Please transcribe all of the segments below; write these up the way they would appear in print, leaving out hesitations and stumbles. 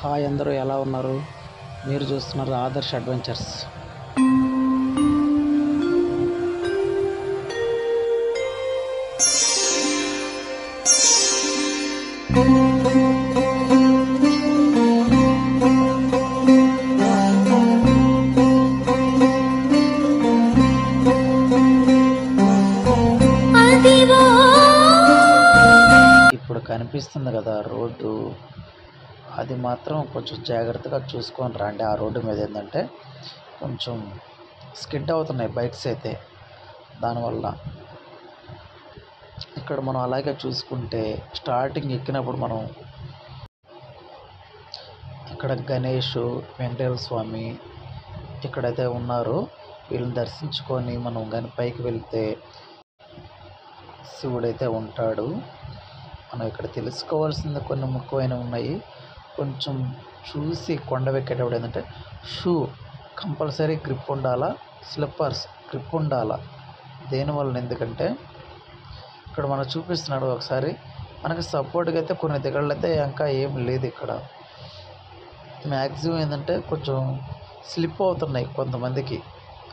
Hi అందరూ ఎలా ఉన్నారు? మీరు చూస్తున్నారు ఆదర్శ్ అడ్వెంచర్స్. ఇప్పుడు కనిపిస్తుంది కదా రోడ్డు, అది మాత్రం కొంచెం జాగ్రత్తగా చూసుకొని రండి. ఆ రోడ్డు మీద ఏంటంటే కొంచెం స్కిడ్ అవుతున్నాయి బైక్స్ అయితే. దానివల్ల ఇక్కడ మనం అలాగే చూసుకుంటే స్టార్టింగ్ ఎక్కినప్పుడు మనం ఇక్కడ గణేష్, వెంకటేశ్వర స్వామి ఇక్కడైతే ఉన్నారు. వీళ్ళని దర్శించుకొని మనం కానీ పైకి వెళ్తే శివుడైతే ఉంటాడు. మనం ఇక్కడ తెలుసుకోవాల్సింది కొన్ని ముఖ్యమైనవి ఉన్నాయి. కొంచెం చూసి కొండ ఎక్కేటప్పుడు ఏంటంటే షూ కంపల్సరీ గ్రిప్ ఉండాలా, స్లిప్పర్స్ గ్రిప్ ఉండాలా. దేనివల్ల ఎందుకంటే ఇక్కడ మనం చూపిస్తున్నాడు ఒకసారి మనకి సపోర్ట్గా అయితే కొన్ని దిగళ్ళు అయితే ఇంకా ఏం లేదు. ఇక్కడ మ్యాక్సిమం ఏంటంటే కొంచెం స్లిప్ అవుతున్నాయి కొంతమందికి.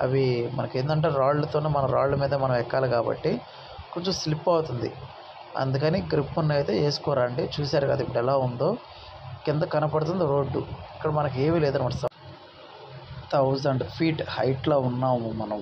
అవి మనకి ఏంటంటే రాళ్ళతోనే మన రాళ్ళ మీద మనం ఎక్కాలి కాబట్టి కొంచెం స్లిప్ అవుతుంది. అందుకని గ్రిప్ ఉన్నైతే వేసుకోరండి. చూశారు కదా ఇప్పుడు ఎలా ఉందో, కింద కనపడుతుంది రోడ్డు. ఇక్కడ మనకి ఏమీ లేదనమాట. 1000 feet హైట్లో ఉన్నాము మనం.